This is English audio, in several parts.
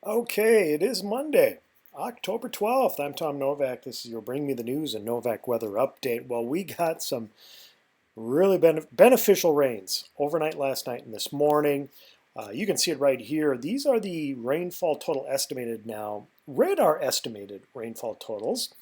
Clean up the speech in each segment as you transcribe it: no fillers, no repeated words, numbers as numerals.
Okay, it is Monday, October 12th. I'm Tom Novak. This is your Bring Me the News and Novak Weather update. Well, we got some really beneficial rains overnight last night and this morning. You can see it right here. These are the rainfall total estimated now. Radar estimated rainfall totals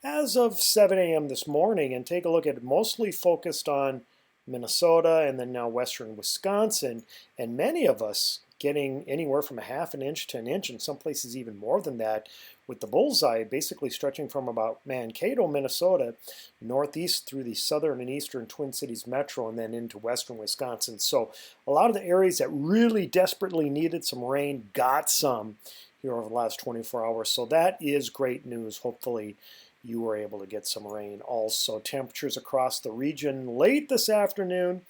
as of 7 a.m. this morning. And take a look at it, mostly focused on Minnesota and then now western Wisconsin. And many of us getting anywhere from a half an inch to an inch, in some places even more than that, with the bullseye basically stretching from about Mankato, Minnesota, northeast through the southern and eastern Twin Cities metro and then into western Wisconsin. So a lot of the areas that really desperately needed some rain got some here over the last 24 hours. So that is great news. Hopefully you were able to get some rain. Also, temperatures across the region late this afternoon.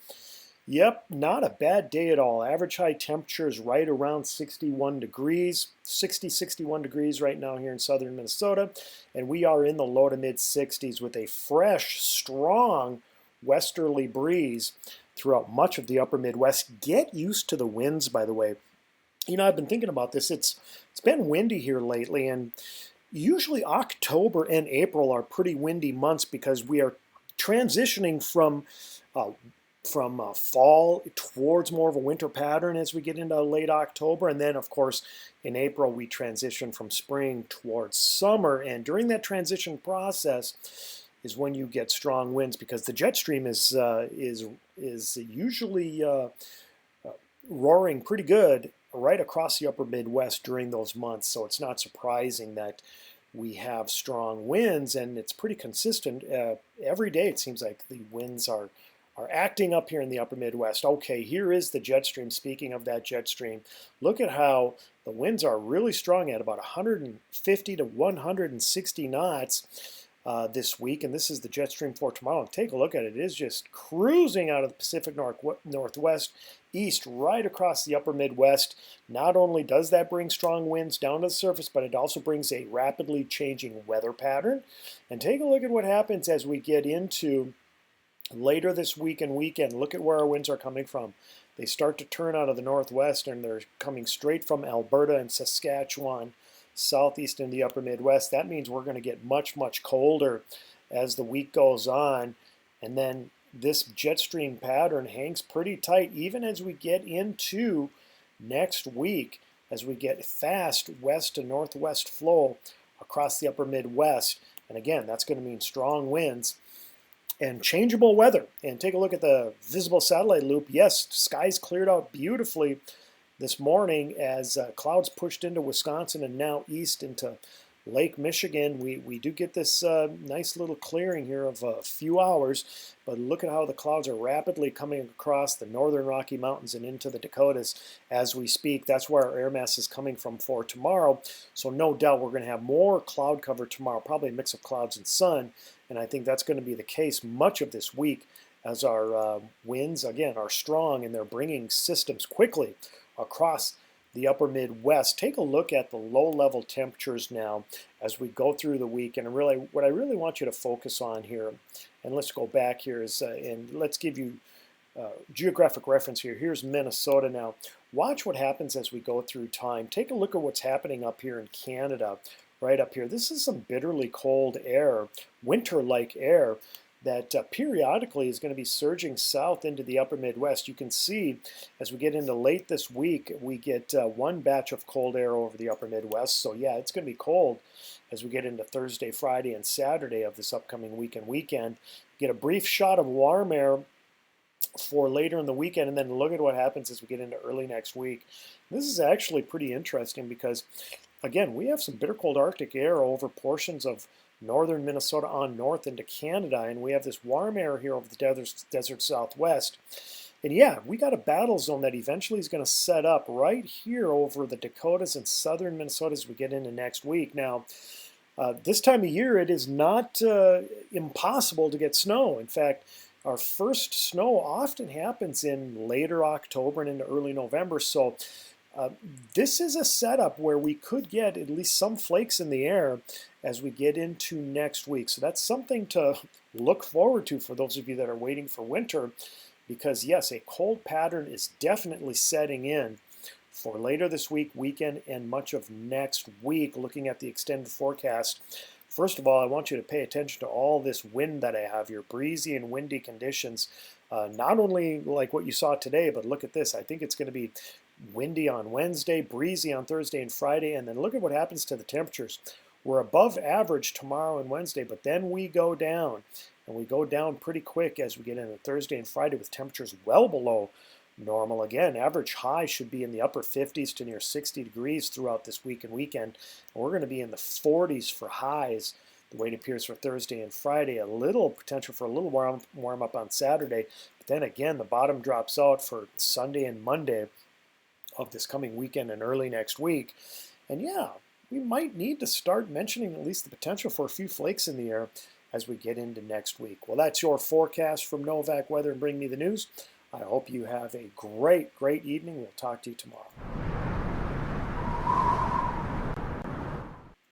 Yep, not a bad day at all. Average high temperature is right around 61 degrees, 61 degrees right now here in southern Minnesota. And we are in the low to mid 60s with a fresh, strong westerly breeze throughout much of the upper Midwest. Get used to the winds, by the way. I've been thinking about this. It's been windy here lately, and usually October and April are pretty windy months because we are transitioning uh, from fall towards more of a winter pattern as we get into late October. And then, of course, in April, we transition from spring towards summer. And during that transition process is when you get strong winds because the jet stream is usually roaring pretty good right across the upper Midwest during those months. So it's not surprising that we have strong winds, and it's pretty consistent. Every day it seems like the winds are acting up here in the upper Midwest. Okay, here is the jet stream. Speaking of that jet stream, look at how the winds are really strong at about 150 to 160 knots this week. And this is the jet stream for tomorrow. Take a look at it. It is just cruising out of the Pacific Northwest, east, right across the upper Midwest. Not only does that bring strong winds down to the surface, but it also brings a rapidly changing weather pattern. And take a look at what happens as we get into later this week and weekend. Look at where our winds are coming from. They start to turn out of the northwest, and they're coming straight from Alberta and Saskatchewan, southeast in the upper Midwest. That means we're going to get much, much colder as the week goes on. And then this jet stream pattern hangs pretty tight even as we get into next week, as we get fast west to northwest flow across the upper Midwest. And again, that's going to mean strong winds and changeable weather. And take a look at the visible satellite loop. Yes, skies cleared out beautifully this morning as clouds pushed into Wisconsin and now east into Lake Michigan. We do get this nice little clearing here of a few hours, but look at how the clouds are rapidly coming across the northern Rocky Mountains and into the Dakotas as we speak. That's where our air mass is coming from for tomorrow. So no doubt we're going to have more cloud cover tomorrow, probably a mix of clouds and sun. And I think that's going to be the case much of this week as our winds, again, are strong and they're bringing systems quickly across the upper Midwest. Take a look at the low-level temperatures now as we go through the week. And really, what I really want you to focus on here, and let's go back here, and let's give you geographic reference here. Here's Minnesota now. Watch what happens as we go through time. Take a look at what's happening up here in Canada, right up here. This is some bitterly cold air, winter-like air that periodically is going to be surging south into the upper Midwest. You can see as we get into late this week, we get one batch of cold air over the upper Midwest. So yeah, it's going to be cold as we get into Thursday, Friday, and Saturday of this upcoming weekend. Get a brief shot of warm air for later in the weekend, and then look at what happens as we get into early next week. This is actually pretty interesting because, again, we have some bitter cold Arctic air over portions of northern Minnesota on north into Canada, and we have this warm air here over the desert southwest. And yeah, we got a battle zone that eventually is going to set up right here over the Dakotas and southern Minnesota as we get into next week. Now, this time of year, it is not impossible to get snow. In fact, our first snow often happens in later October and into early November. So this is a setup where we could get at least some flakes in the air as we get into next week. So that's something to look forward to for those of you that are waiting for winter, because yes, a cold pattern is definitely setting in for later this week, weekend, and much of next week. Looking at the extended forecast, first of all, I want you to pay attention to all this wind that I have here, breezy and windy conditions. Not only like what you saw today, but look at this. I think it's going to be windy on Wednesday, breezy on Thursday and Friday, and then look at what happens to the temperatures. We're above average tomorrow and Wednesday, but then we go down, and we go down pretty quick as we get into Thursday and Friday with temperatures well below normal again. Average high should be in the upper 50s to near 60 degrees throughout this week and weekend. And we're going to be in the 40s for highs, the way it appears for Thursday and Friday. A little potential for a little warm up on Saturday, but then again, the bottom drops out for Sunday and Monday of this coming weekend and early next week. And yeah, we might need to start mentioning at least the potential for a few flakes in the air as we get into next week. Well, that's your forecast from Novak Weather and Bring Me the News. I hope you have a great evening. We'll talk to you tomorrow.